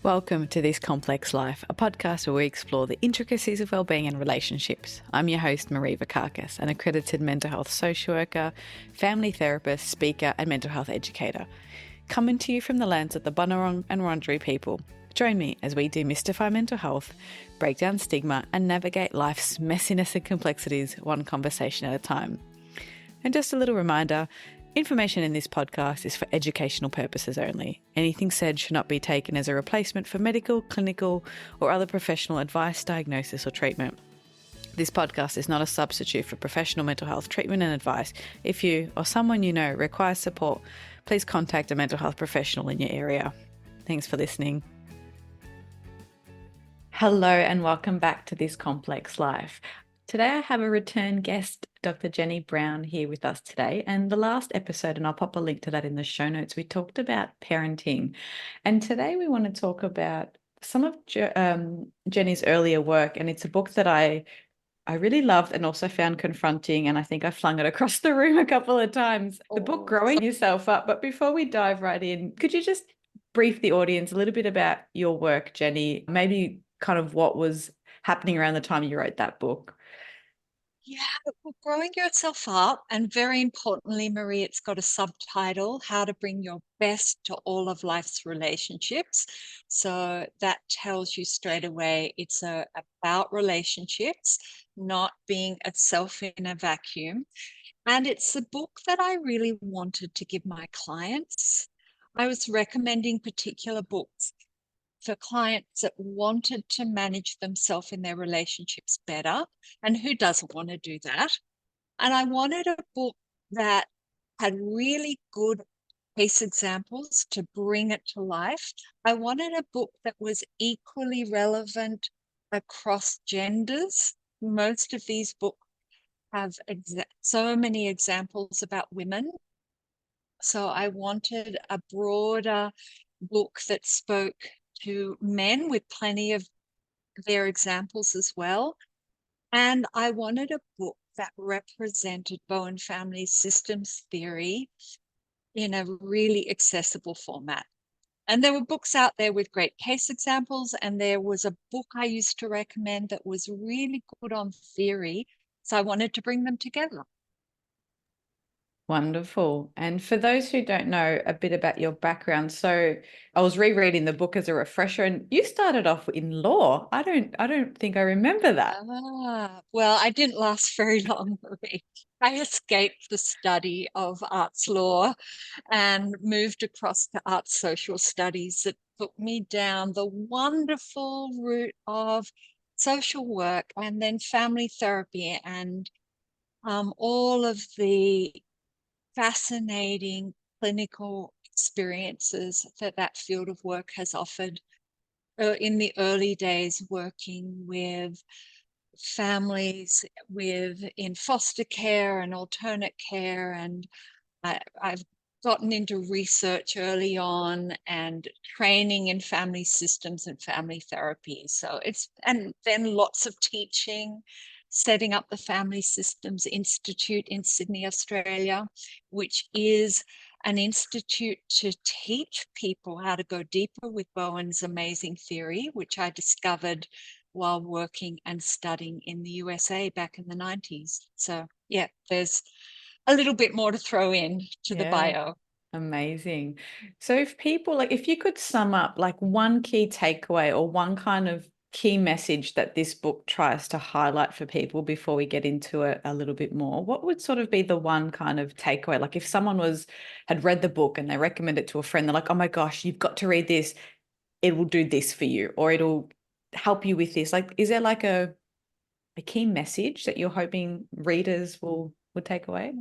Welcome to This Complex Life, a podcast where we explore the intricacies of wellbeing and relationships. I'm your host, Marie Vakakis, an accredited mental health social worker, family therapist, speaker, and mental health educator. Coming to you from the lands of the Bunurong and Wurundjeri people. Join me as we demystify mental health, break down stigma, and navigate life's messiness and complexities one conversation at a time. And just a little reminder, information in this podcast is for educational purposes only. Anything said should not be taken as a replacement for medical, clinical, or other professional advice, diagnosis, or treatment. This podcast is not a substitute for professional mental health treatment and advice. If you or someone you know requires support, please contact a mental health professional in your area. Thanks for listening. Hello and welcome back to This Complex Life. Today I have a return guest, Dr. Jenny Brown, here with us today. And the last episode, and I'll pop a link to that in the show notes, we talked about parenting. And today we want to talk about some of Jenny's earlier work. And it's a book that I really loved and also found confronting. And I think I flung it across the room a couple of times. The book, Growing Yourself Up. But before we dive right in, could you just brief the audience a little bit about your work, Jenny? Maybe kind of what was happening around the time you wrote that book. Yeah, well, Growing Yourself Up, and very importantly, Marie, it's got a subtitle, How to Bring Your Best to All of Life's Relationships. So that tells you straight away it's about relationships, not being a self in a vacuum. And it's a book that I really wanted to give my clients. I was recommending particular books for clients that wanted to manage themselves in their relationships better. And who doesn't want to do that? And I wanted a book that had really good case examples to bring it to life. I wanted a book that was equally relevant across genders. Most of these books have so many examples about women. So I wanted a broader book that spoke to men with plenty of their examples as well. And I wanted a book that represented Bowen Family Systems Theory in a really accessible format. And there were books out there with great case examples, and there was a book I used to recommend that was really good on theory. So I wanted to bring them together. Wonderful. And for those who don't know a bit about your background, so I was rereading the book as a refresher, and you started off in law. I don't think I remember that. Well, I didn't last very long, Marie. I escaped the study of arts law and moved across to arts social studies that took me down the wonderful route of social work and then family therapy and all of the fascinating clinical experiences that field of work has offered in the early days, working with families in foster care and alternate care. And I've gotten into research early on and training in family systems and family therapy. So and then lots of teaching, setting up the Family Systems Institute in Sydney, Australia, which is an institute to teach people how to go deeper with Bowen's amazing theory, which I discovered while working and studying in the USA back in the 90s. So yeah, there's a little bit more to throw in to the bio. Amazing. So if you could sum up like one key takeaway or one kind of key message that this book tries to highlight for people before we get into it a little bit more, what would sort of be the one kind of takeaway? Like if someone had read the book and they recommend it to a friend, they're like, oh my gosh, you've got to read this. It will do this for you, or it'll help you with this. Like, is there like a key message that you're hoping readers would take away?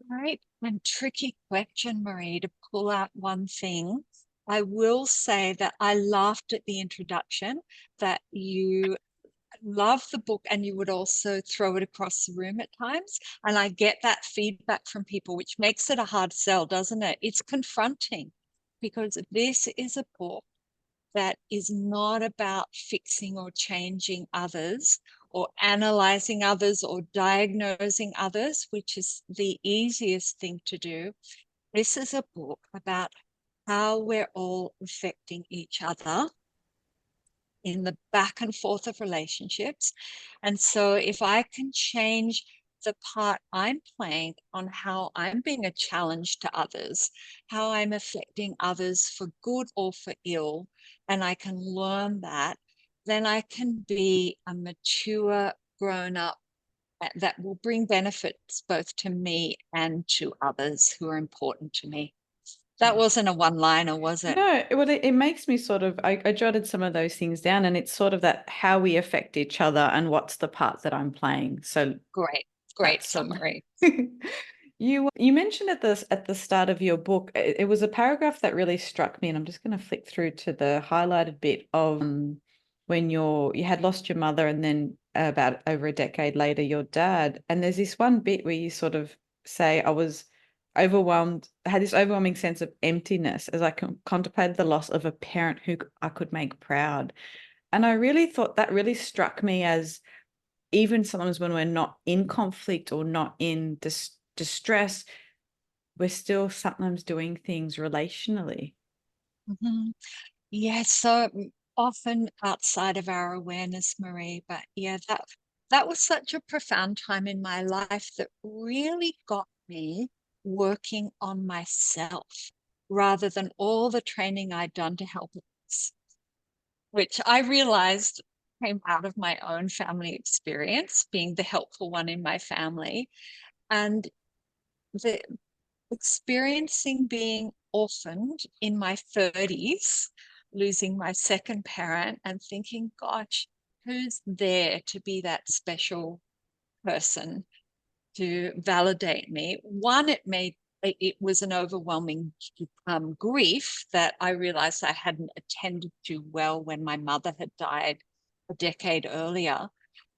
Great and tricky question, Marie, to pull out one thing. I will say that I laughed at the introduction, that you love the book and you would also throw it across the room at times. And I get that feedback from people, which makes it a hard sell, doesn't it? It's confronting because this is a book that is not about fixing or changing others or analyzing others or diagnosing others, which is the easiest thing to do. This is a book about how we're all affecting each other in the back and forth of relationships. And so if I can change the part I'm playing on how I'm being a challenge to others, how I'm affecting others for good or for ill, and I can learn that, then I can be a mature, grown up that will bring benefits both to me and to others who are important to me. That Yeah. wasn't a one-liner, was it? No, well, it makes me sort of, I jotted some of those things down, and it's sort of that how we affect each other and what's the part that I'm playing. So Great that's summary. you mentioned at the start of your book, it was a paragraph that really struck me, and I'm just going to flick through to the highlighted bit of when you had lost your mother, and then about over a decade later, your dad. And there's this one bit where you sort of say, I was overwhelmed, had this overwhelming sense of emptiness as I contemplated the loss of a parent who I could make proud. And I really thought that really struck me as even sometimes when we're not in conflict or not in distress, we're still sometimes doing things relationally. Mhm. Yes, so often outside of our awareness, Marie. But yeah, that was such a profound time in my life that really got me working on myself rather than all the training I'd done to help others, which I realized came out of my own family experience, being the helpful one in my family. And the experiencing being orphaned in my 30s, losing my second parent, and thinking, gosh, who's there to be that special person to validate me? One, it was an overwhelming grief that I realized I hadn't attended to well when my mother had died a decade earlier,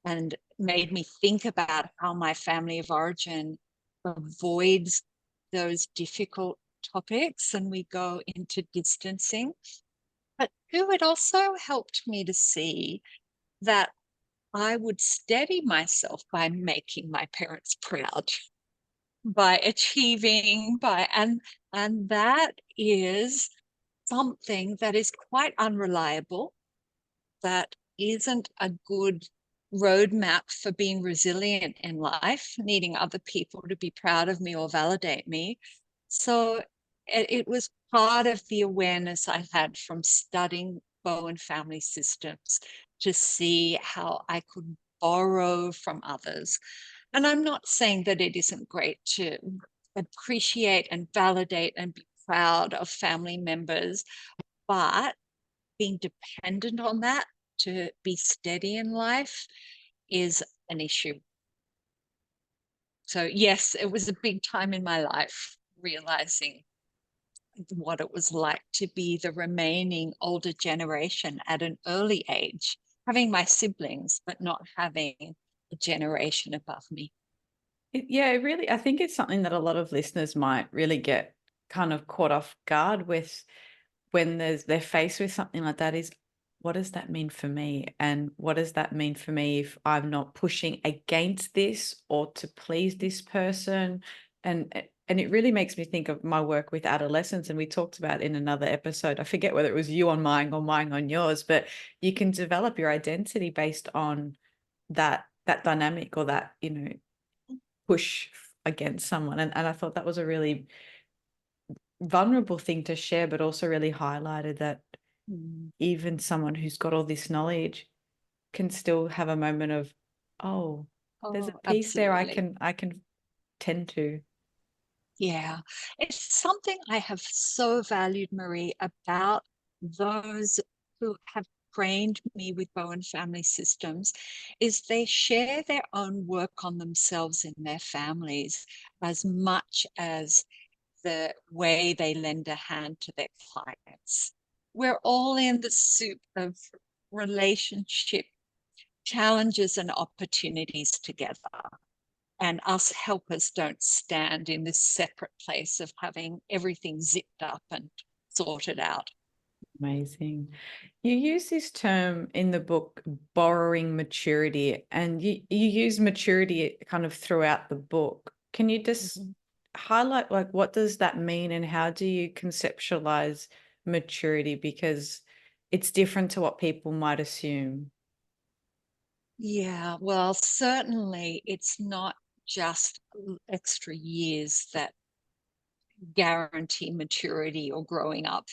and made me think about how my family of origin avoids those difficult topics and we go into distancing. But two, it also helped me to see that I would steady myself by making my parents proud, by achieving, and that is something that is quite unreliable, that isn't a good roadmap for being resilient in life, needing other people to be proud of me or validate me. So it was part of the awareness I had from studying Bowen Family Systems to see how I could borrow from others. And I'm not saying that it isn't great to appreciate and validate and be proud of family members, but being dependent on that to be steady in life is an issue. So yes, it was a big time in my life realizing what it was like to be the remaining older generation at an early age, having my siblings, but not having a generation above me. Yeah, it really, I think it's something that a lot of listeners might really get kind of caught off guard with when they're faced with something like that, is what does that mean for me? And what does that mean for me if I'm not pushing against this or to please this person? And it really makes me think of my work with adolescents. And we talked about in another episode, I forget whether it was you on mine or mine on yours, but you can develop your identity based on that dynamic or that, push against someone. And I thought that was a really vulnerable thing to share, but also really highlighted that even someone who's got all this knowledge can still have a moment of, oh, there's a Oh, piece there absolutely. I can tend to. Yeah, it's something I have so valued, Marie, about those who have trained me with Bowen Family Systems, is they share their own work on themselves in their families as much as the way they lend a hand to their clients. We're all in the soup of relationship challenges and opportunities together. And us helpers don't stand in this separate place of having everything zipped up and sorted out. Amazing. You use this term in the book, borrowing maturity, and you use maturity kind of throughout the book. Can you just Mhm. highlight, like, what does that mean and how do you conceptualize maturity? Because it's different to what people might assume. Yeah, well, certainly it's not just extra years that guarantee maturity or growing up.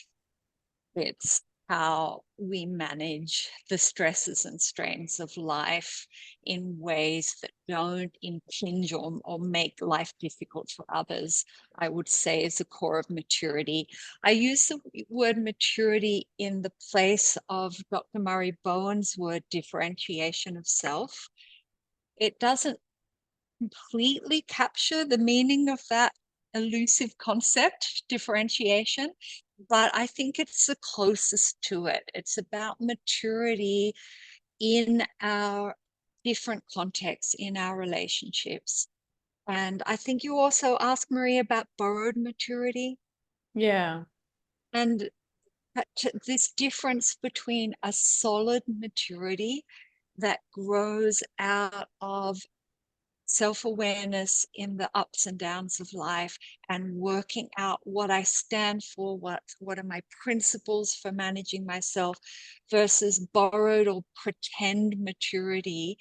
It's how we manage the stresses and strains of life in ways that don't impinge or make life difficult for others, I would say is the core of maturity. I use the word maturity in the place of Dr. Murray Bowen's word differentiation of self. It doesn't completely capture the meaning of that elusive concept, differentiation, but I think it's the closest to it. It's about maturity in our different contexts, in our relationships. And I think you also asked Marie about borrowed maturity. Yeah. And this difference between a solid maturity that grows out of self-awareness in the ups and downs of life and working out what I stand for, what are my principles for managing myself, versus borrowed or pretend maturity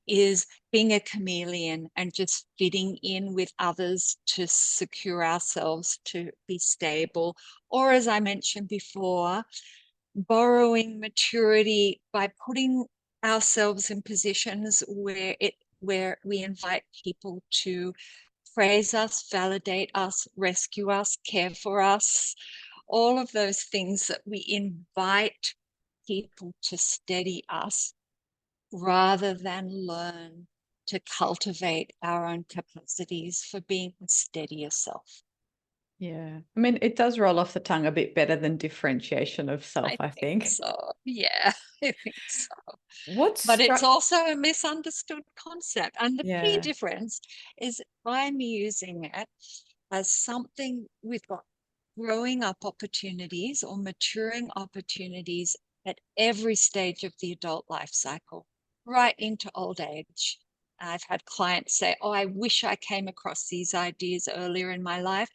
is being a chameleon and just fitting in with others to secure ourselves to be stable. Or as I mentioned before, borrowing maturity by putting ourselves in positions where we invite people to praise us, validate us, rescue us, care for us, all of those things that we invite people to steady us rather than learn to cultivate our own capacities for being a steadier self. Yeah. I mean, it does roll off the tongue a bit better than differentiation of self, I I think think. so. Yeah, I think so. What But it's struck, also a misunderstood concept. And the key yeah, difference is I'm using it as something we've got growing up opportunities or maturing opportunities at every stage of the adult life cycle, right into old age. I've had clients say, oh, I wish I came across these ideas earlier in my life,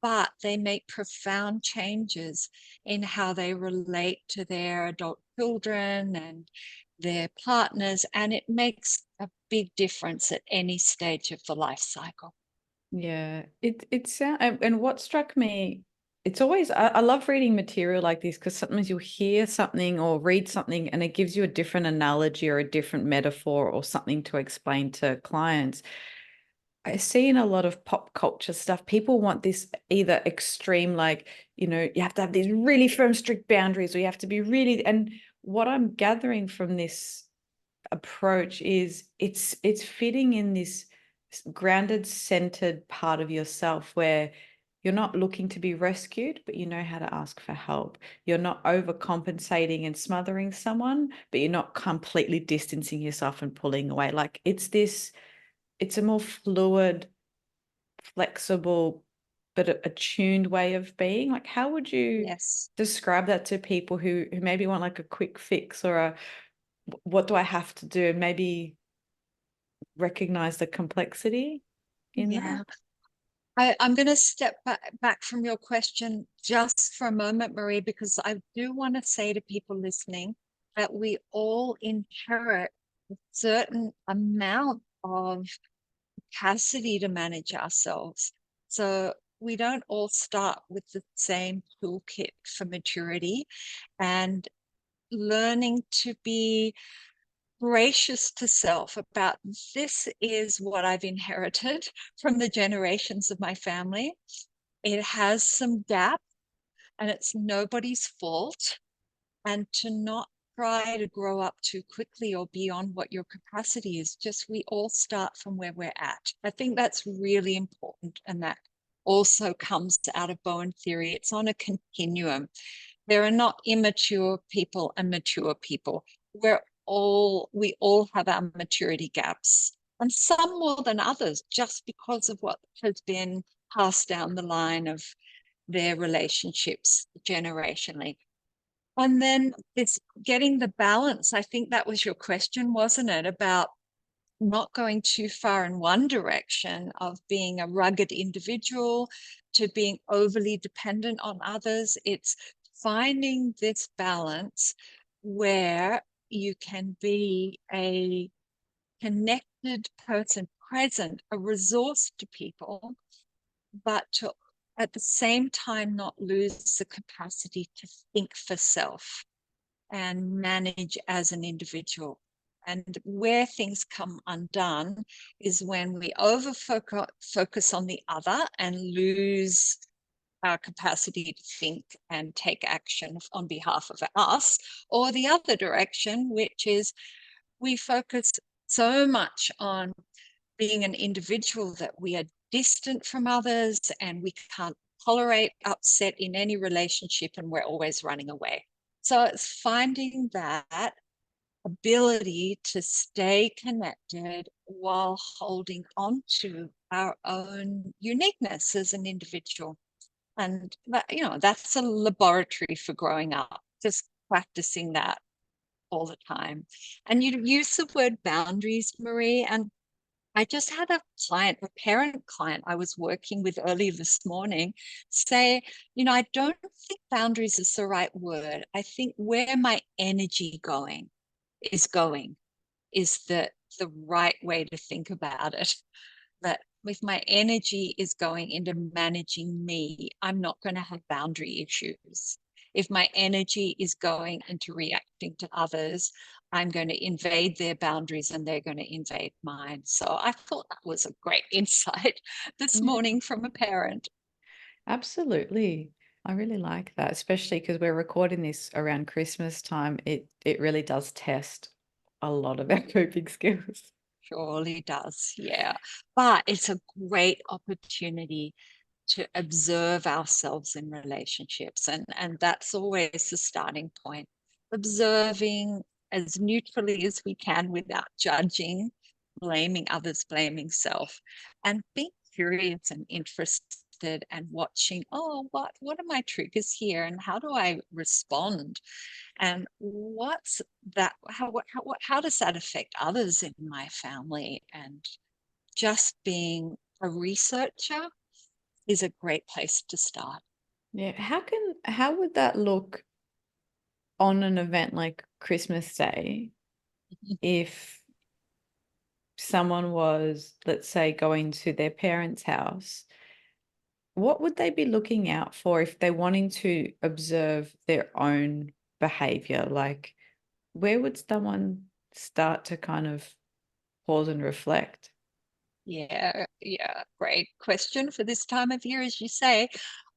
but they make profound changes in how they relate to their adult children and their partners, and it makes a big difference at any stage of the life cycle. yeah. And what struck me, it's always, I love reading material like this because sometimes you'll hear something or read something and it gives you a different analogy or a different metaphor or something to explain to clients. I see in a lot of pop culture stuff, people want this either extreme, like, you have to have these really firm, strict boundaries, or you have to be really, and what I'm gathering from this approach is it's fitting in this grounded, centered part of yourself where you're not looking to be rescued, but you know how to ask for help. You're not overcompensating and smothering someone, but you're not completely distancing yourself and pulling away. Like it's a more fluid, flexible, but attuned way of being. Like, how would you Yes. describe that to people who maybe want like a quick fix or a what do I have to do? And maybe recognize the complexity in Yeah. that. I'm going to step back from your question just for a moment, Marie, because I do want to say to people listening that we all inherit a certain amount of capacity to manage ourselves. So we don't all start with the same toolkit for maturity, and learning to be gracious to self about this is what I've inherited from the generations of my family. It has some gap and it's nobody's fault. And to not try to grow up too quickly or beyond what your capacity is, just we all start from where we're at. I think that's really important. And that also comes out of Bowen theory. It's on a continuum. There are not immature people and mature people. We all have our maturity gaps, and some more than others, just because of what has been passed down the line of their relationships generationally. And then it's getting the balance. I think that was your question, wasn't it? About not going too far in one direction of being a rugged individual to being overly dependent on others. It's finding this balance where you can be a connected person, present, a resource to people, but to at the same time not lose the capacity to think for self and manage as an individual. And where things come undone is when we focus on the other and lose our capacity to think and take action on behalf of us, or the other direction, which is we focus so much on being an individual that we are distant from others and we can't tolerate upset in any relationship and we're always running away. So it's finding that ability to stay connected while holding on to our own uniqueness as an individual. And that, that's a laboratory for growing up, just practicing that all the time. And you use the word boundaries, Marie, and I just had a client, a parent client I was working with earlier this morning say, I don't think boundaries is the right word. I think where my energy is the right way to think about it. That if my energy is going into managing me, I'm not going to have boundary issues. If my energy is going into reacting to others, I'm going to invade their boundaries and they're going to invade mine. So I thought that was a great insight this Yeah, morning from a parent. absolutely. I really like that, especially because we're recording this around Christmas time. It really does test a lot of our coping skills. Surely does, yeah. But it's a great opportunity to observe ourselves in relationships. And that's always the starting point. Observing as neutrally as we can without judging, blaming others, blaming self, and being curious and interested and watching, what are my triggers here and how do I respond? And what's that? How does that affect others in my family? And just being a researcher is a great place to start. Yeah. How would that look on an event like Christmas Day if someone was, let's say, going to their parents' house? What would they be looking out for if they're wanting to observe their own behavior? Like, where would someone start to kind of pause and reflect? Yeah, great question for this time of year, as you say.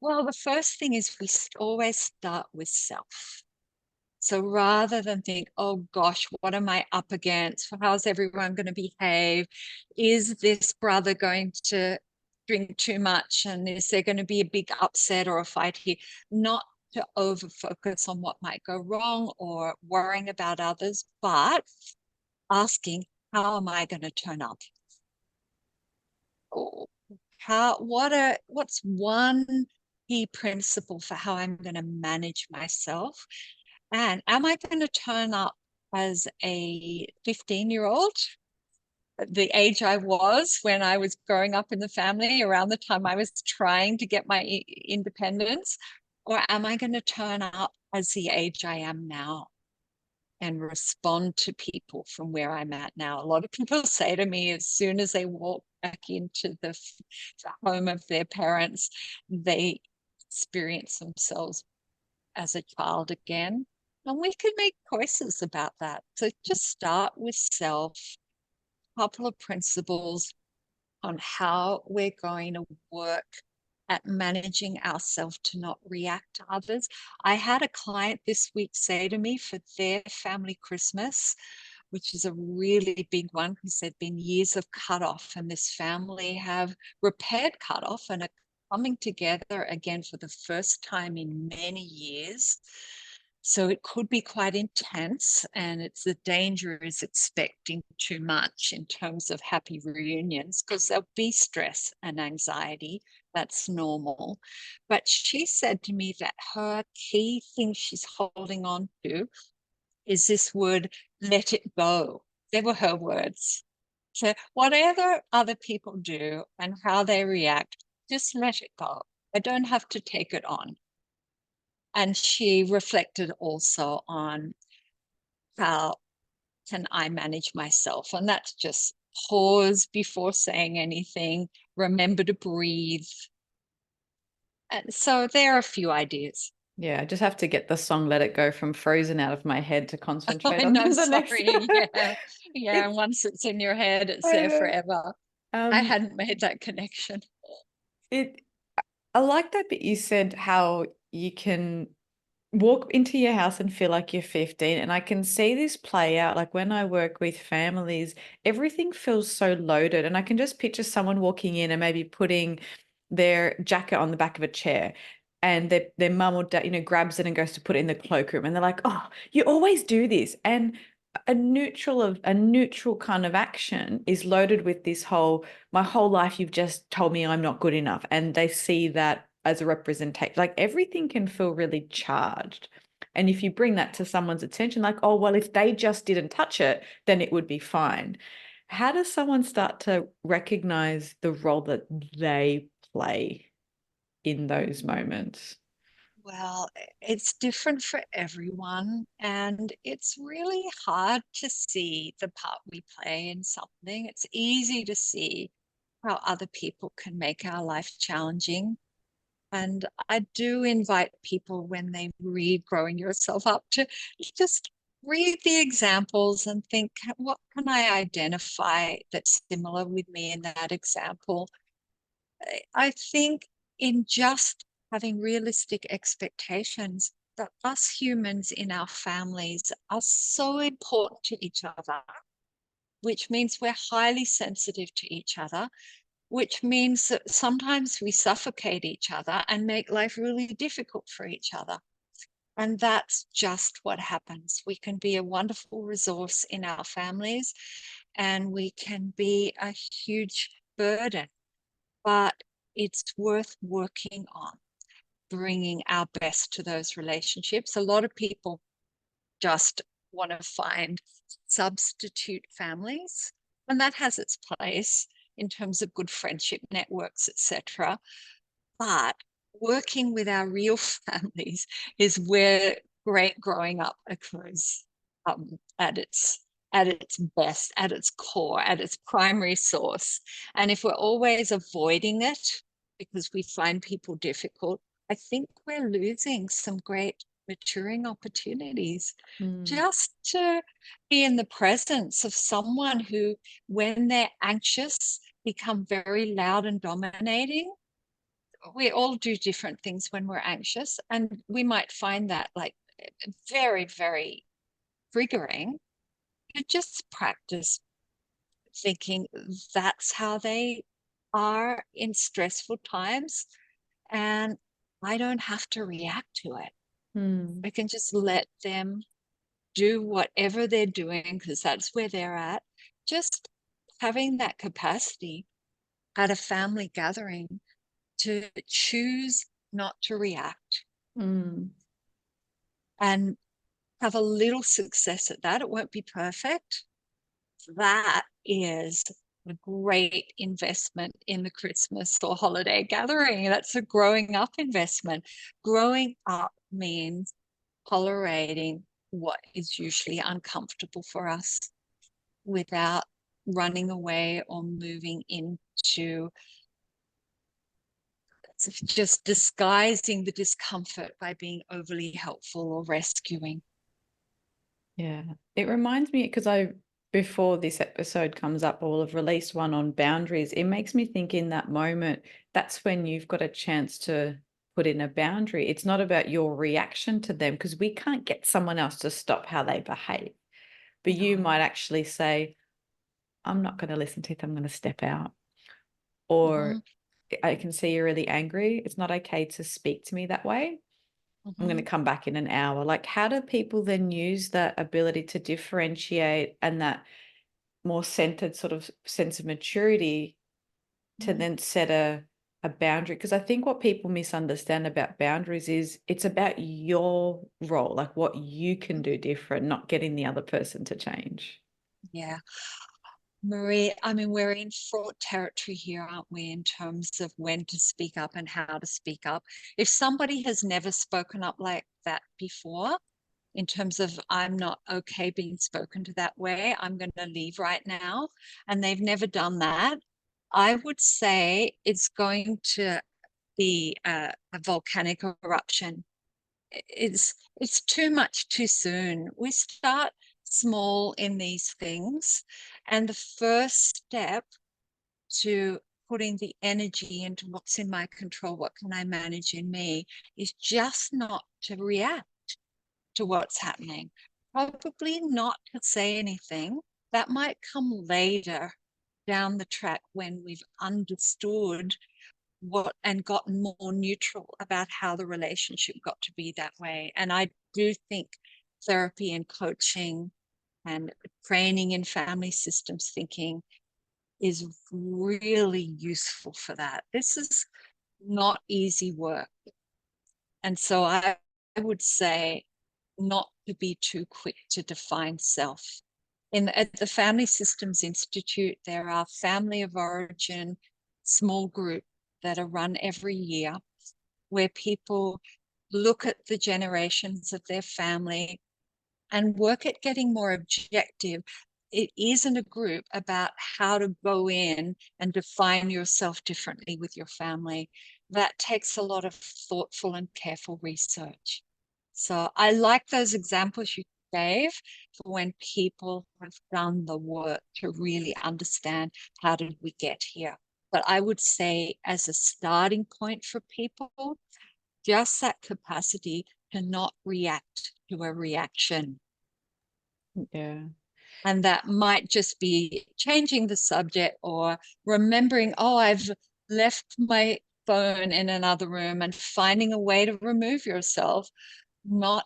Well, the first thing is we always start with self. So rather than think, oh gosh, what am I up against? How's everyone going to behave? Is this brother going to drink too much? And is there going to be a big upset or a fight here? Not to over focus on what might go wrong or worrying about others, but asking, how am I going to turn up? Or what's one key principle for how I'm going to manage myself? And am I going to turn up as a 15-year-old, the age I was when I was growing up in the family, around the time I was trying to get my independence? Or am I going to turn up as the age I am now and respond to people from where I'm at now? A lot of people say to me, as soon as they walk back into the home of their parents, they experience themselves as a child again. And we can make choices about that. So just start with self, a couple of principles on how we're going to work at managing ourselves to not react to others. I had a client this week say to me for their family Christmas, which is a really big one because there've been years of cutoff, and this family have repaired cutoff and are coming together again for the first time in many years. So it could be quite intense, and it's the danger is expecting too much in terms of happy reunions because there'll be stress and anxiety. That's normal. But she said to me that her key thing she's holding on to is this word, let it go. They were her words. So whatever other people do and how they react, just let it go. I don't have to take it on. And she reflected also on how can I manage myself? And that's just pause before saying anything, remember to breathe. And so there are a few ideas. Yeah, I just have to get the song Let It Go from Frozen out of my head to concentrate I on know, the next. sorry. Yeah. Yeah. And once it's in your head, it's there forever. I Um, hadn't made that connection. it I like that bit you said how you can walk into your house and feel like you're 15. And I can see this play out. Like when I work with families, everything feels so loaded. And I can just picture someone walking in and maybe putting their jacket on the back of a chair. And their mum or dad, grabs it and goes to put it in the cloakroom. And they're like, oh, you always do this. And a neutral kind of action is loaded with this whole, my whole life you've just told me I'm not good enough. And they see that as a representation. Like everything can feel really charged. And if you bring that to someone's attention, like, oh, well, if they just didn't touch it, then it would be fine. How does someone start to recognize the role that they play in those moments? Well, it's different for everyone, and it's really hard to see the part we play in something. It's easy to see how other people can make our life challenging. And I do invite people when they read Growing Yourself Up to just read the examples and think, what can I identify that's similar with me in that example? I think in just having realistic expectations that us humans in our families are so important to each other, which means we're highly sensitive to each other, which means that sometimes we suffocate each other and make life really difficult for each other. And that's just what happens. We can be a wonderful resource in our families and we can be a huge burden, but it's worth working on, bringing our best to those relationships. A lot of people just want to find substitute families, and that has its place in terms of good friendship networks, etc. But working with our real families is where great growing up occurs, at its best, at its core, at its primary source. And if we're always avoiding it because we find people difficult, I think we're losing some great maturing opportunities. Just to be in the presence of someone who, when they're anxious, become very loud and dominating. We all do different things when we're anxious, and we might find that like very, very triggering. You just practice thinking that's how they are in stressful times, and I don't have to react to it. I can just let them do whatever they're doing because that's where they're at. Just having that capacity at a family gathering to choose not to react Mm. and have a little success at that. It won't be perfect. That is a great investment in the Christmas or holiday gathering. That's a growing up investment. Growing up means tolerating what is usually uncomfortable for us without running away or moving into just disguising the discomfort by being overly helpful or rescuing. Yeah, it reminds me because before this episode comes up, I will have released one on boundaries. It makes me think in that moment, that's when you've got a chance to put in a boundary. It's not about your reaction to them because we can't get someone else to stop how they behave. But you might No. actually say, I'm not going to listen to it. I'm going to step out. Or Mm-hmm. I can see you're really angry. It's not okay to speak to me that way. I'm going Mm-hmm. to come back in an hour. Like, how do people then use that ability to differentiate and that more centered sort of sense of maturity to Mm-hmm. then set a boundary? Because I think what people misunderstand about boundaries is it's about your role, like what you can do different, not getting the other person to change. Yeah. Marie, I mean, we're in fraught territory here, aren't we, in terms of when to speak up and how to speak up. If somebody has never spoken up like that before, in terms of I'm not okay being spoken to that way, I'm going to leave right now, and they've never done that, I would say it's going to be a volcanic eruption. It's too much too soon. We start small in these things, and the first step to putting the energy into what's in my control, what can I manage in me, is just not to react to what's happening. Probably not to say anything. That might come later down the track when we've understood what and gotten more neutral about how the relationship got to be that way. And I do think therapy and coaching and training in family systems thinking is really useful for that. This is not easy work. And so I would say not to be too quick to define self. At the Family Systems Institute, there are family of origin small group that are run every year where people look at the generations of their family and work at getting more objective. It isn't a group about how to go in and define yourself differently with your family. That takes a lot of thoughtful and careful research. So I like those examples you gave for when people have done the work to really understand how did we get here. But I would say as a starting point for people, just that capacity to not react to a reaction. Yeah. And that might just be changing the subject or remembering, oh, I've left my phone in another room, and finding a way to remove yourself, not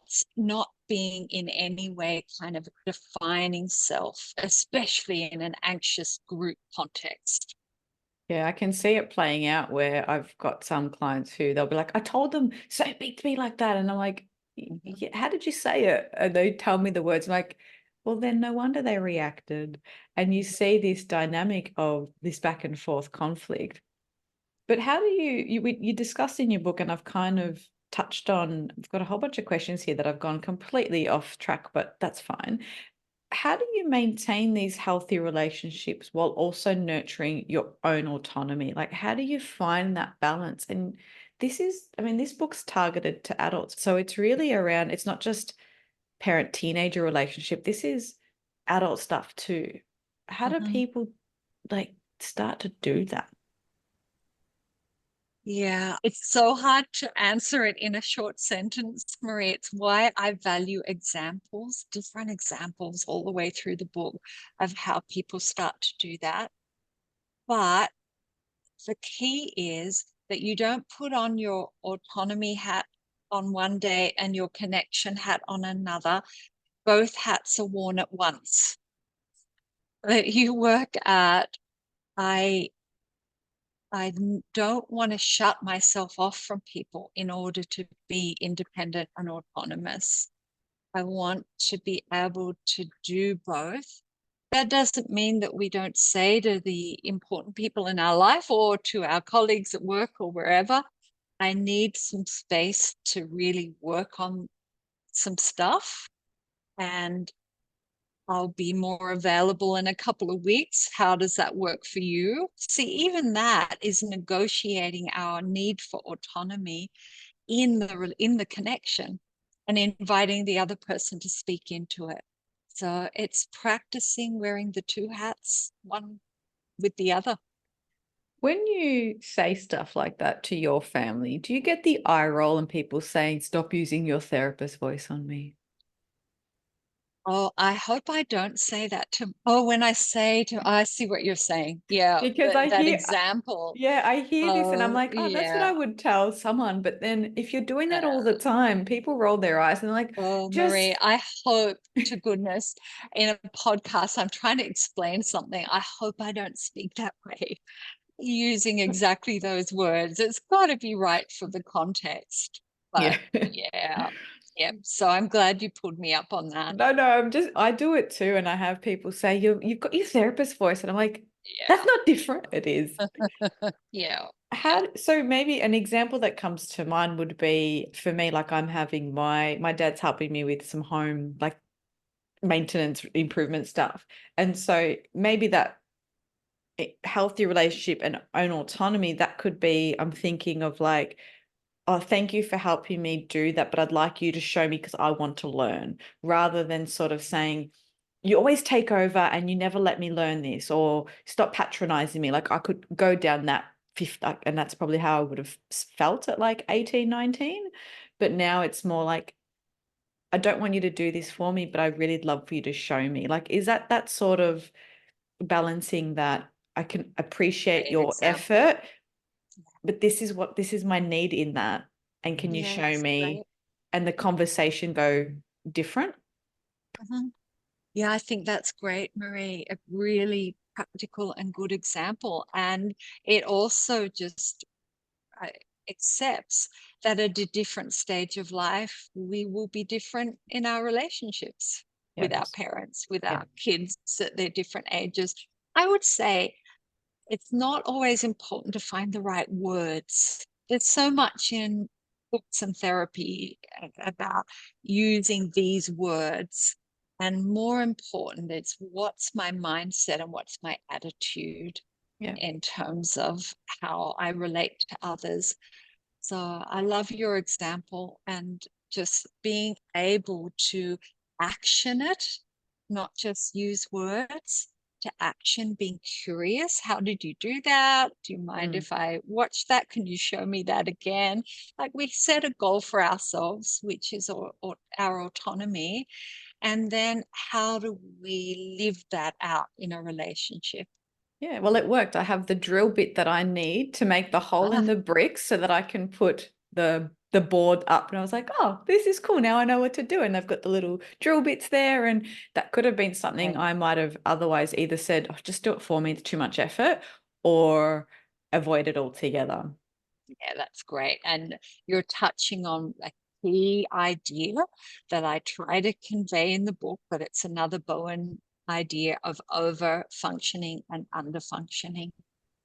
being in any way kind of defining self, especially in an anxious group context. Yeah, I can see it playing out where I've got some clients who they'll be like, I told them, don't speak to me like that. And I'm like, yeah, how did you say it? And they tell me the words. I'm like, well, then no wonder they reacted. And you see this dynamic of this back and forth conflict. But how do you discussed in your book, and I've kind of touched on, I've got a whole bunch of questions here that I've gone completely off track, but that's fine. How do you maintain these healthy relationships while also nurturing your own autonomy? Like, how do you find that balance? And I mean, this book's targeted to adults. So it's really around, it's not just parent teenager relationship. This is adult stuff too. How do Mm-hmm. people like start to do that? Yeah, it's so hard to answer it in a short sentence, Marie. It's why I value examples, different examples all the way through the book of how people start to do that. But the key is that you don't put on your autonomy hat on one day and your connection hat on another. Both hats are worn at once. That you work at, I I don't want to shut myself off from people in order to be independent and autonomous. I want to be able to do both. That doesn't mean that we don't say to the important people in our life or to our colleagues at work or wherever, I need some space to really work on some stuff, and I'll be more available in a couple of weeks. How does that work for you? See, even that is negotiating our need for autonomy in the connection and inviting the other person to speak into it. So it's practicing wearing the two hats, one with the other. When you say stuff like that to your family, do you get the eye roll and people saying, stop using your therapist voice on me? Oh, I hope I don't say that to, oh, when I say to, I see what you're saying. Yeah, Because I that hear, example. yeah, I hear this and I'm Oh, like, oh, that's what I yeah. would tell someone. But then if you're doing that all the Uh, time, people roll their eyes and they're like, oh, Marie, just, I hope to goodness in a podcast, I'm trying to explain something. I hope I don't speak that way, using exactly those words. It's got to be right for the context. yeah. But yeah. Yeah. So I'm glad you pulled me up on that. No, I do it too. And I have people say, you've got your therapist voice. And I'm like, that's Yeah. not different. It is. Yeah. So maybe an example that comes to mind would be for me, like I'm having my dad's helping me with some home, like maintenance improvement stuff. And so maybe that healthy relationship and own autonomy, that could be, I'm thinking of like, oh, thank you for helping me do that, but I'd like you to show me because I want to learn, rather than sort of saying, you always take over and you never let me learn this, or stop patronizing me. Like I could go down that fifth, and that's probably how I would have felt at like 18, 19. But now it's more like, I don't want you to do this for me, but I really love for you to show me. Like, is that sort of balancing that I can appreciate Great your example. effort, but this is my need in that. And can you show Yes, me? great. And the conversation go different? Mhm. Yeah, I think that's great, Marie. A really practical and good example. And it also just uh, accepts that at a different stage of life, we will be different in our relationships Yeah. with our parents, with Yeah. our kids at their different ages. I would say it's not always important to find the right words. There's so much in books and therapy about using these words. And more important, it's what's my mindset and what's my attitude Yeah. in terms of how I relate to others. So I love your example, and just being able to action it, not just use words, to action, being curious. How did you do that? Do you mind Mm. if I watch that? Can you show me that again? Like, we set a goal for ourselves, which is our autonomy. And then how do we live that out in a relationship? Yeah, well, it worked. I have the drill bit that I need to make the hole in Ah, the bricks so that I can put the board up. And I was like, oh, this is cool. Now I know what to do. And they've got the little drill bits there. And that could have been something right. I might have otherwise either said, oh, just do it for me, it's too much effort, or avoid it altogether. Yeah, that's great. And you're touching on a key idea that I try to convey in the book, but it's another Bowen idea of over functioning and under functioning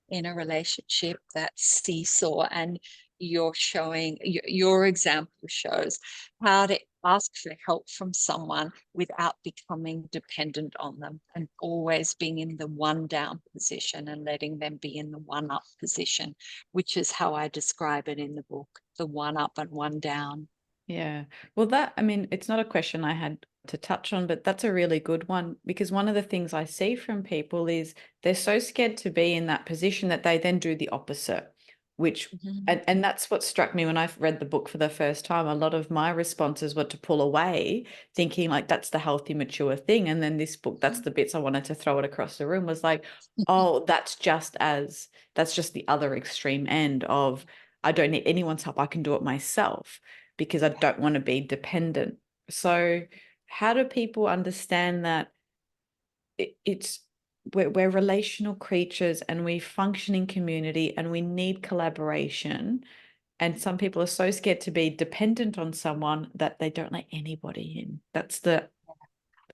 in a relationship, that seesaw. And you're showing, your example shows how to ask for help from someone without becoming dependent on them, and always being in the one down position and letting them be in the one up position, which is how I describe it in the book, the one up and one down. Yeah. Well, I mean, it's not a question I had to touch on, but that's a really good one, because one of the things I see from people is they're so scared to be in that position that they then do the opposite, which, Mhm. and that's what struck me when I read the book for the first time. A lot of my responses were to pull away, thinking like that's the healthy, mature thing. And then this book, that's the bits I wanted to throw it across the room, was like, oh, that's just the other extreme end of, I don't need anyone's help. I can do it myself because I don't want to be dependent. So, how do people understand that it's we're relational creatures and we function in community and we need collaboration? And some people are so scared to be dependent on someone that they don't let anybody in. That's the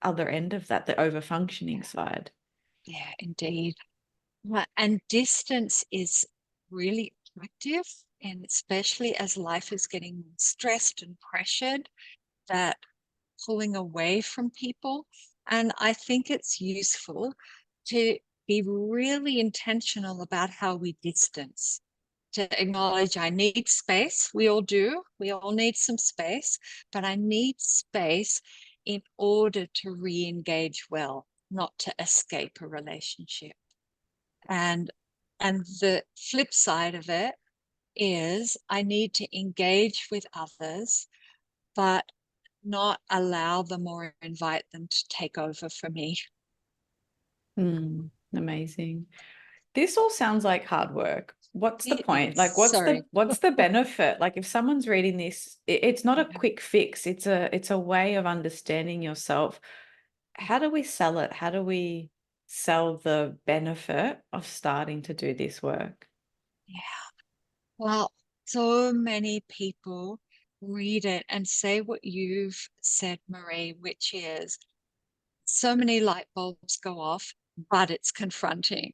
other end of that, the over functioning side. Yeah, indeed. Right. And distance is really attractive, and especially as life is getting stressed and pressured, that pulling away from people. And I think it's useful to be really intentional about how we distance, to acknowledge I need space. We all do. We all need some space, but I need space in order to re-engage well, not to escape a relationship. And the flip side of it is I need to engage with others, but not allow them or invite them to take over for me. Amazing. This all sounds like hard work. What's the It point? is. Like, Sorry. what's the benefit? Like, if someone's reading this, it's not a Yeah. quick fix. It's a way of understanding yourself. How do we sell it? How do we sell the benefit of starting to do this work? Yeah. Well, so many people read it and say what you've said, Marie, which is so many light bulbs go off, but it's confronting.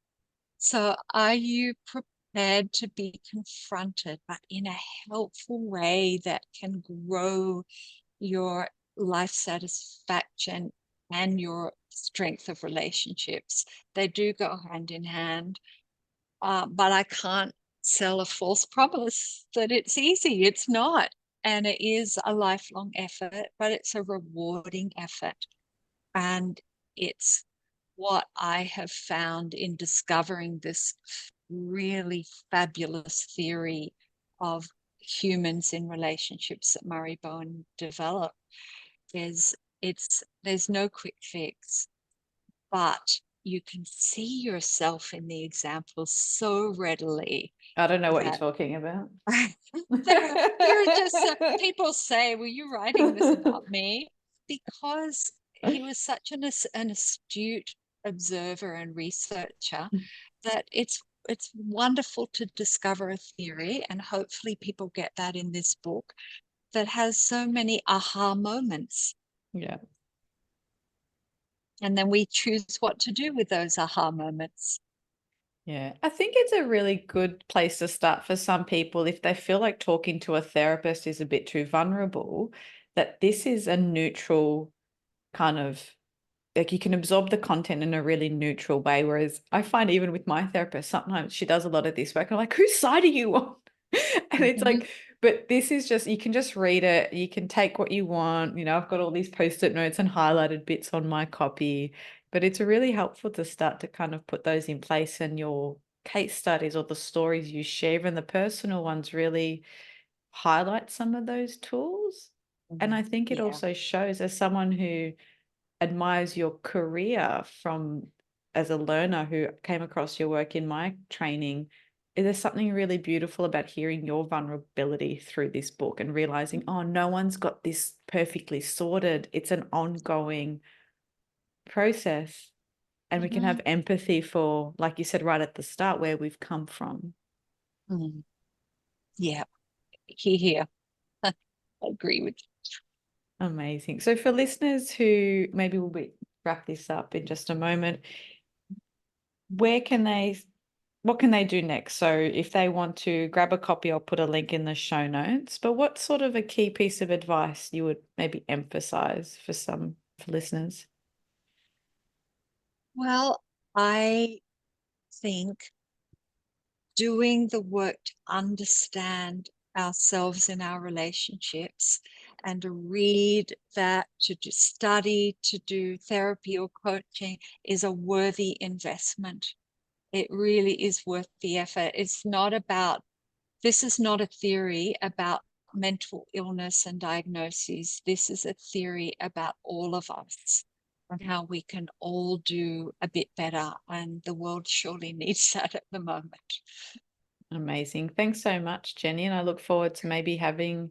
So are you prepared to be confronted, but in a helpful way that can grow your life satisfaction and your strength of relationships? They do go hand in hand. But I can't sell a false promise that it's easy. It's not. And it is a lifelong effort, but it's a rewarding effort. And it's what I have found in discovering this really fabulous theory of humans in relationships that Murray Bowen developed is there's no quick fix, but you can see yourself in the examples so readily I don't know what you're that talking about. there are just people say, "Were you writing this about me?" Because he was such an astute observer and researcher that it's wonderful to discover a theory, and hopefully people get that in this book that has so many aha moments. Yeah. And then we choose what to do with those aha moments. Yeah, I think it's a really good place to start for some people if they feel like talking to a therapist is a bit too vulnerable, that this is a neutral kind of, like, you can absorb the content in a really neutral way. Whereas I find even with my therapist, sometimes she does a lot of this work. I'm like, whose side are you on? And it's Mhm. like, but this is just, you can just read it. You can take what you want. I've got all these post-it notes and highlighted bits on my copy, but it's really helpful to start to kind of put those in place, and your case studies or the stories you share, even the personal ones, really highlight some of those tools. And I think it Yeah. also shows, as someone who admires your career from as a learner who came across your work in my training, is there something really beautiful about hearing your vulnerability through this book and realizing, oh, no one's got this perfectly sorted. It's an ongoing process. And we can Mhm. have empathy for, like you said right at the start, where we've come from. Mm. Yeah. Here. I agree with Amazing. So for listeners who maybe wrap this up in just a moment, where can they what can they do next? So if they want to grab a copy, I'll put a link in the show notes. But what sort of a key piece of advice you would maybe emphasize for listeners? Well, I think doing the work to understand ourselves and our relationships and to read that, to study, to do therapy or coaching is a worthy investment. It really is worth the effort. This is not a theory about mental illness and diagnoses. This is a theory about all of us and how we can all do a bit better. And the world surely needs that at the moment. Amazing. Thanks so much, Jenny. And I look forward to maybe having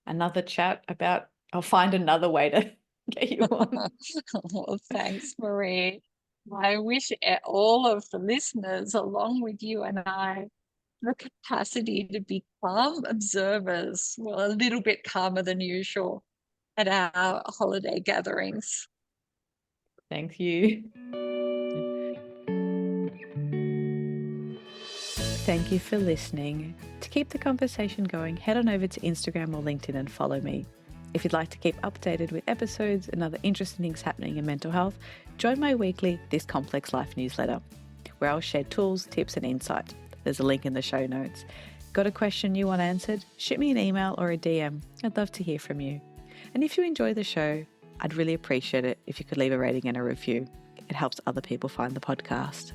another chat about, I'll find another way to get you on. Well, thanks, Marie. I wish all of the listeners, along with you and I, the capacity to be calm observers, well, a little bit calmer than usual at our holiday gatherings. Thank you. Thank you for listening. To keep the conversation going, head on over to Instagram or LinkedIn and follow me. If you'd like to keep updated with episodes and other interesting things happening in mental health, join my weekly This Complex Life newsletter, where I'll share tools, tips, and insight. There's a link in the show notes. Got a question you want answered? Shoot me an email or a DM. I'd love to hear from you. And if you enjoy the show, I'd really appreciate it if you could leave a rating and a review. It helps other people find the podcast.